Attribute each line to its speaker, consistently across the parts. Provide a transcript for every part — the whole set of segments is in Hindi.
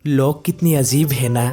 Speaker 1: लोग कितनी अजीब है ना।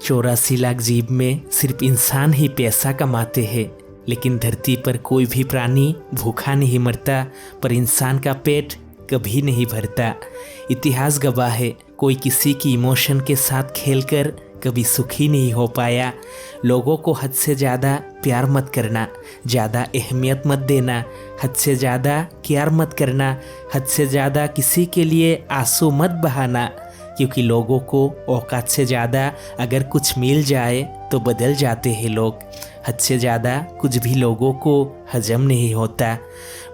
Speaker 1: 84 लाख जीव में सिर्फ इंसान ही पैसा कमाते हैं, लेकिन धरती पर कोई भी प्राणी भूखा नहीं मरता, पर इंसान का पेट कभी नहीं भरता। इतिहास गवाह है, कोई किसी की इमोशन के साथ खेलकर कभी सुखी नहीं हो पाया। लोगों को हद से ज़्यादा प्यार मत करना, ज़्यादा अहमियत मत देना, हद से ज़्यादा केयर मत करना, हद से ज़्यादा किसी के लिए आंसू मत बहाना, क्योंकि लोगों को औकात से ज़्यादा अगर कुछ मिल जाए तो बदल जाते हैं लोग। हद से ज़्यादा कुछ भी लोगों को हजम नहीं होता।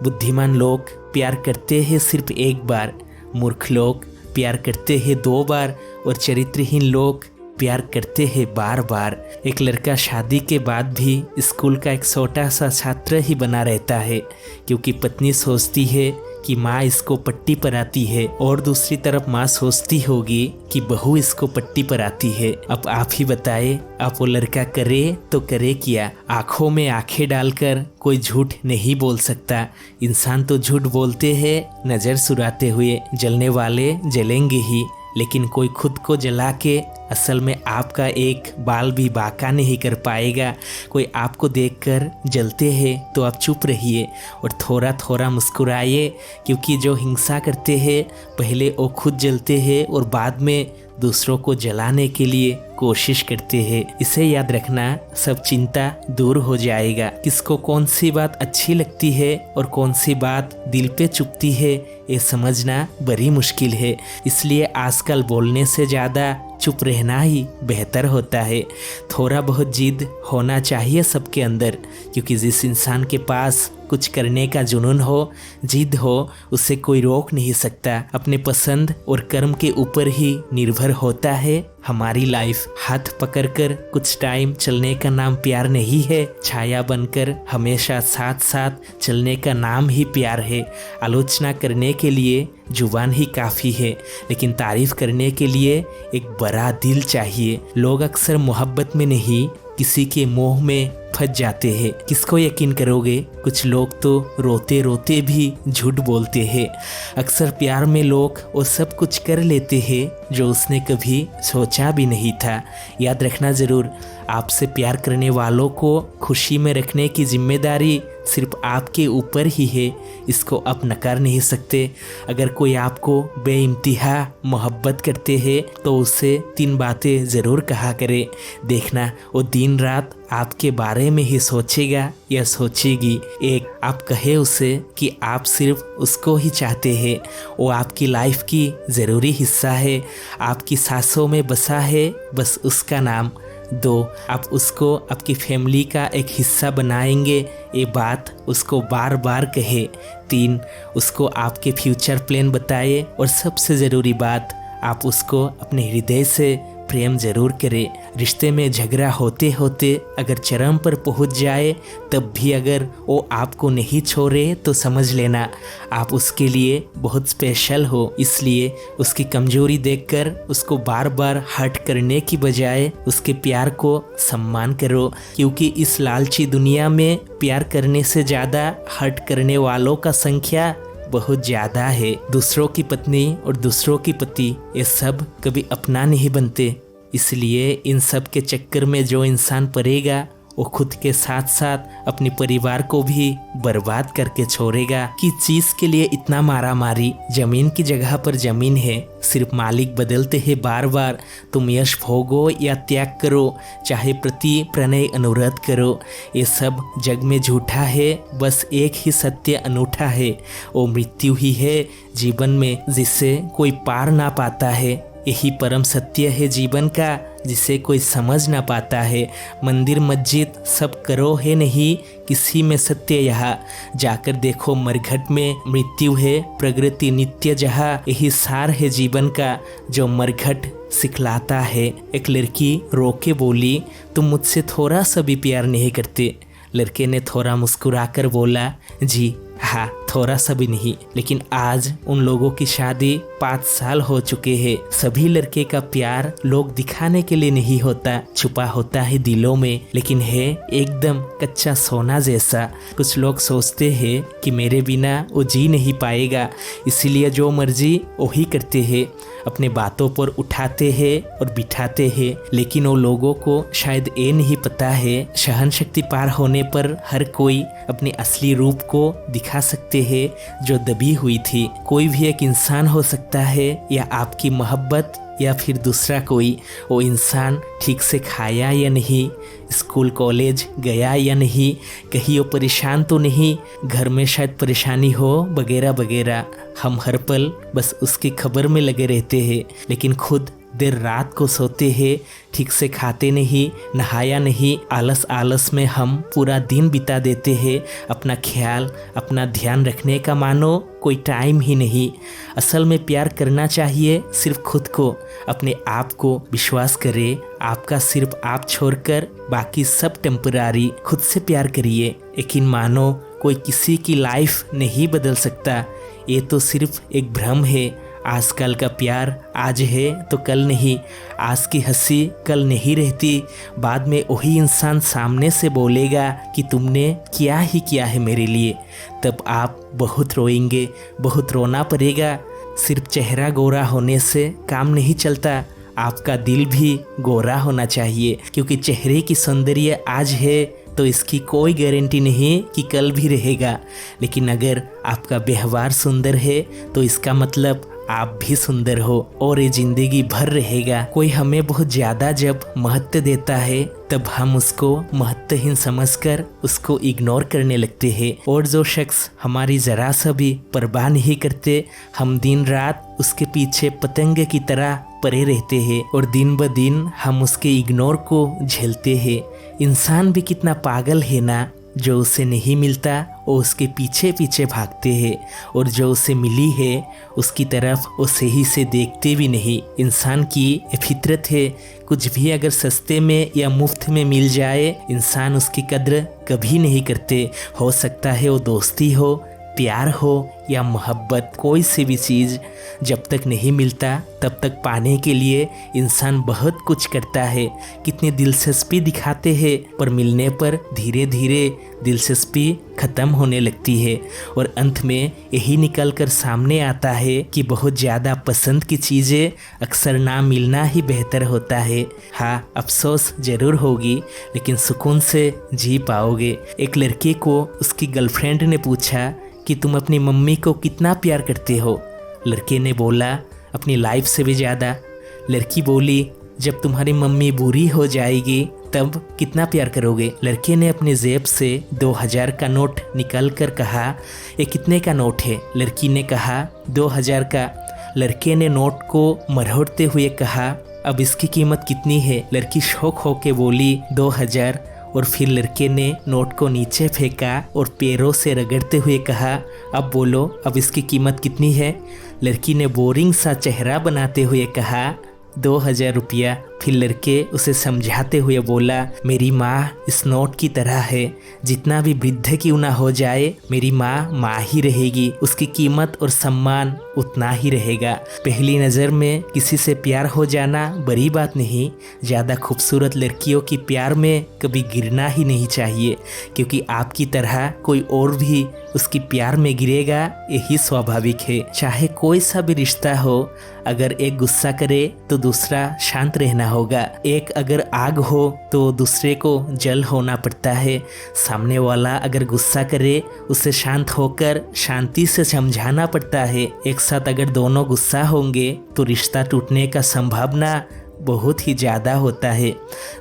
Speaker 1: बुद्धिमान लोग प्यार करते हैं सिर्फ एक बार, मूर्ख लोग प्यार करते हैं 2 बार, और चरित्रहीन लोग प्यार करते हैं बार बार। एक लड़का शादी के बाद भी स्कूल का एक छोटा सा छात्र ही बना रहता है, क्योंकि पत्नी सोचती है कि माँ इसको पट्टी पर आती है, और दूसरी तरफ माँ सोचती होगी कि बहू इसको पट्टी पर आती है। अब आप ही बताएं, आप वो लड़का करे तो करे क्या? आंखों में आंखें डालकर कोई झूठ नहीं बोल सकता। इंसान तो झूठ बोलते हैं नज़र चुराते हुए, जलने वाले जलेंगे ही, लेकिन कोई खुद को जला के असल में आपका एक बाल भी बांका नहीं कर पाएगा। कोई आपको देखकर जलते हैं तो आप चुप रहिए और थोड़ा थोड़ा मुस्कुराइए, क्योंकि जो हिंसा करते हैं पहले वो खुद जलते हैं और बाद में दूसरों को जलाने के लिए कोशिश करते हैं। इसे याद रखना, सब चिंता दूर हो जाएगा। किसको कौन सी बात अच्छी लगती है और कौन सी बात दिल पे चुभती है, ये समझना बड़ी मुश्किल है। इसलिए आजकल बोलने से ज़्यादा चुप रहना ही बेहतर होता है। थोड़ा बहुत जिद होना चाहिए सबके अंदर, क्योंकि जिस इंसान के पास कुछ करने का जुनून हो, जिद हो, उसे कोई रोक नहीं सकता। अपने पसंद और कर्म के ऊपर ही निर्भर होता है हमारी लाइफ। हाथ पकड़कर कुछ टाइम चलने का नाम प्यार नहीं है, छाया बनकर हमेशा साथ साथ चलने का नाम ही प्यार है। आलोचना करने के लिए जुबान ही काफ़ी है, लेकिन तारीफ करने के लिए एक बड़ा दिल चाहिए। लोग अक्सर मोहब्बत में नहीं, किसी के मोह में फंस जाते हैं। किसको यकीन करोगे, कुछ लोग तो रोते रोते भी झूठ बोलते हैं। अक्सर प्यार में लोग वो सब कुछ कर लेते हैं जो उसने कभी सोचा भी नहीं था। याद रखना ज़रूर, आपसे प्यार करने वालों को खुशी में रखने की जिम्मेदारी सिर्फ आपके ऊपर ही है, इसको आप नकार नहीं सकते। अगर कोई आपको बेइंतहा मोहब्बत करते हैं तो उससे 3 बातें ज़रूर कहा करें। देखना, वो दिन रात आपके बारे में ही सोचेगा या सोचेगी। 1, आप कहे उसे कि आप सिर्फ उसको ही चाहते हैं, वो आपकी लाइफ की ज़रूरी हिस्सा है, आपकी सांसों में बसा है बस उसका नाम। 2, आप उसको आपकी फैमिली का एक हिस्सा बनाएंगे, ये बात उसको बार बार कहे। 3, उसको आपके फ्यूचर प्लान बताए, और सबसे ज़रूरी बात, आप उसको अपने हृदय से प्रेम ज़रूर करें। रिश्ते में झगड़ा होते होते अगर चरम पर पहुंच जाए, तब भी अगर वो आपको नहीं छोड़े तो समझ लेना आप उसके लिए बहुत स्पेशल हो। इसलिए उसकी कमजोरी देखकर उसको बार बार हर्ट करने की बजाय उसके प्यार को सम्मान करो, क्योंकि इस लालची दुनिया में प्यार करने से ज़्यादा हर्ट करने वालों का संख्या बहुत ज़्यादा है। दूसरों की पत्नी और दूसरों की पति, ये सब कभी अपना नहीं बनते। इसलिए इन सब के चक्कर में जो इंसान पड़ेगा, वो खुद के साथ साथ अपने परिवार को भी बर्बाद करके छोड़ेगा। किस चीज़ के लिए इतना मारा मारी? ज़मीन की जगह पर ज़मीन है, सिर्फ मालिक बदलते हैं बार बार। तुम यश भोगो या त्याग करो, चाहे प्रति प्रणय अनुरोध करो, ये सब जग में झूठा है। बस एक ही सत्य अनूठा है, वो मृत्यु ही है जीवन में, जिसे कोई पार ना पाता है। यही परम सत्य है जीवन का, जिसे कोई समझ ना पाता है। मंदिर मस्जिद सब करो है नहीं, किसी में सत्य यहाँ। जाकर देखो मरघट में मृत्यु है, प्रकृति नित्य जहाँ। यही सार है जीवन का, जो मरघट सिखलाता है। एक लड़की रो के बोली, तुम मुझसे थोड़ा सा भी प्यार नहीं करते। लड़के ने थोड़ा मुस्कुराकर बोला, जी हाँ, थोड़ा सा भी नहीं। लेकिन आज उन लोगों की शादी 5 साल हो चुके हैं। सभी लड़के का प्यार लोग दिखाने के लिए नहीं होता, छुपा होता है दिलों में, लेकिन है एकदम कच्चा सोना जैसा। कुछ लोग सोचते हैं कि मेरे बिना वो जी नहीं पाएगा, इसीलिए जो मर्जी वही करते हैं, अपने बातों पर उठाते हैं और बिठाते हैं। लेकिन वो लोगों को शायद ये नहीं पता है, सहन शक्ति पार होने पर हर कोई अपने असली रूप को दिखा सकते हैं जो दबी हुई थी। कोई भी एक इंसान हो सकता है, या आपकी मोहब्बत, या फिर दूसरा कोई। वो इंसान ठीक से खाया या नहीं, स्कूल कॉलेज गया या नहीं, कहीं वो परेशान तो नहीं, घर में शायद परेशानी हो, वगैरह वगैरह। हम हर पल बस उसकी खबर में लगे रहते हैं, लेकिन खुद देर रात को सोते हैं, ठीक से खाते नहीं, नहाया नहीं, आलस आलस में हम पूरा दिन बिता देते हैं। अपना ख्याल, अपना ध्यान रखने का मानो कोई टाइम ही नहीं। असल में प्यार करना चाहिए सिर्फ खुद को, अपने आप को। विश्वास करें, आपका सिर्फ आप छोड़कर बाकी सब टेम्परारी। खुद से प्यार करिए, यकीन मानो कोई किसी की लाइफ नहीं बदल सकता। ये तो सिर्फ एक भ्रम है। आजकल का प्यार आज है तो कल नहीं, आज की हंसी कल नहीं रहती। बाद में वही इंसान सामने से बोलेगा कि तुमने क्या ही किया है मेरे लिए। तब आप बहुत रोएंगे, बहुत रोना पड़ेगा। सिर्फ चेहरा गोरा होने से काम नहीं चलता, आपका दिल भी गोरा होना चाहिए। क्योंकि चेहरे की सौंदर्य आज है तो इसकी कोई गारंटी नहीं कि कल भी रहेगा। लेकिन अगर आपका व्यवहार सुंदर है तो इसका मतलब आप भी सुंदर हो और ये जिंदगी भर रहेगा। कोई हमें बहुत ज़्यादा जब महत्व देता है तब हम उसको महत्वहीन समझकर उसको इग्नोर करने लगते हैं। और जो शख्स हमारी ज़रा सा भी परवाह नहीं करते, हम दिन रात उसके पीछे पतंग की तरह पड़े रहते हैं और दिन ब दिन हम उसके इग्नोर को झेलते हैं। इंसान भी कितना पागल है ना, जो उसे नहीं मिलता वो उसके पीछे पीछे भागते हैं, और जो उसे मिली है उसकी तरफ वो सही से देखते भी नहीं। इंसान की ये फितरत है, कुछ भी अगर सस्ते में या मुफ्त में मिल जाए, इंसान उसकी कद्र कभी नहीं करते। हो सकता है वो दोस्ती हो, प्यार हो या मोहब्बत, कोई सी भी चीज़ जब तक नहीं मिलता तब तक पाने के लिए इंसान बहुत कुछ करता है। कितनी दिलचस्पी दिखाते हैं, पर मिलने पर धीरे धीरे दिलचस्पी ख़त्म होने लगती है और अंत में यही निकल कर सामने आता है कि बहुत ज़्यादा पसंद की चीज़ें अक्सर ना मिलना ही बेहतर होता है। हाँ, अफसोस ज़रूर होगी, लेकिन सुकून से जी पाओगे। एक लड़के को उसकी गर्लफ्रेंड ने पूछा कि तुम अपनी मम्मी को कितना प्यार करते हो। लड़के ने बोला, अपनी लाइफ से भी ज़्यादा। लड़की बोली, जब तुम्हारी मम्मी बुरी हो जाएगी तब कितना प्यार करोगे। लड़के ने अपने जेब से 2000 का नोट निकाल कर कहा, ये कितने का नोट है। लड़की ने कहा 2000 का। लड़के ने नोट को मरोड़ते हुए कहा, अब इसकी कीमत कितनी है। लड़की शौक होके बोली 2000, और फिर लड़के ने नोट को नीचे फेंका और पैरों से रगड़ते हुए कहा, अब बोलो, अब इसकी कीमत कितनी है। लड़की ने बोरिंग सा चेहरा बनाते हुए कहा 2000 रुपया। फिर लड़के उसे समझाते हुए बोला, मेरी माँ इस नोट की तरह है, जितना भी वृद्ध क्यों ना हो जाए, मेरी माँ ही रहेगी, उसकी कीमत और सम्मान उतना ही रहेगा। पहली नज़र में किसी से प्यार हो जाना बड़ी बात नहीं, ज़्यादा खूबसूरत लड़कियों की प्यार में कभी गिरना ही नहीं चाहिए, क्योंकि आपकी तरह कोई और भी उसकी प्यार में गिरेगा, यही स्वाभाविक है। चाहे कोई सा भी रिश्ता हो, अगर एक गुस्सा करे तो दूसरा शांत रहना होगा, एक अगर आग हो तो दूसरे को जल होना पड़ता है। सामने वाला अगर गुस्सा करे उसे शांत होकर शांति से समझाना पड़ता है। एक साथ अगर दोनों गुस्सा होंगे तो रिश्ता टूटने का संभावना बहुत ही ज़्यादा होता है।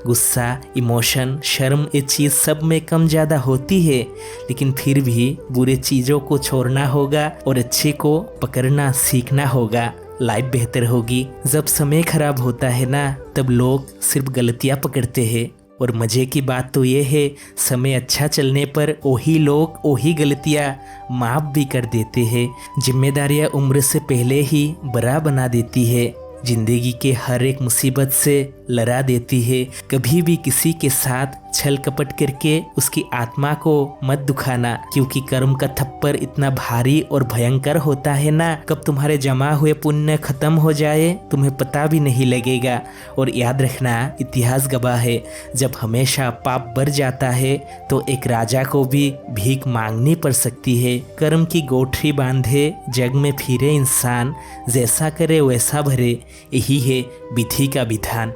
Speaker 1: गुस्सा, इमोशन, शर्म, ये चीज़ सब में कम ज़्यादा होती है, लेकिन फिर भी बुरे चीज़ों को छोड़ना होगा और अच्छे को पकड़ना सीखना होगा। लाइफ बेहतर होगी। जब समय खराब होता है ना, तब लोग सिर्फ गलतियाँ पकड़ते हैं, और मज़े की बात तो ये है, समय अच्छा चलने पर वही लोग वही गलतियाँ माफ़ भी कर देते हैं। जिम्मेदारियाँ उम्र से पहले ही बड़ा बना देती है। जिंदगी के हर एक मुसीबत से लड़ा देती है। कभी भी किसी के साथ छल कपट करके उसकी आत्मा को मत दुखाना, क्योंकि कर्म का थप्पड़ इतना भारी और भयंकर होता है ना, कब तुम्हारे जमा हुए पुण्य खत्म हो जाए तुम्हें पता भी नहीं लगेगा। और याद रखना, इतिहास गवाह है, जब हमेशा पाप बढ़ जाता है तो एक राजा को भी भीख मांगनी पड़ सकती है। कर्म की गोठरी बांधे जग में फिरे इंसान, जैसा करे वैसा भरे, यही है विधि का विधान।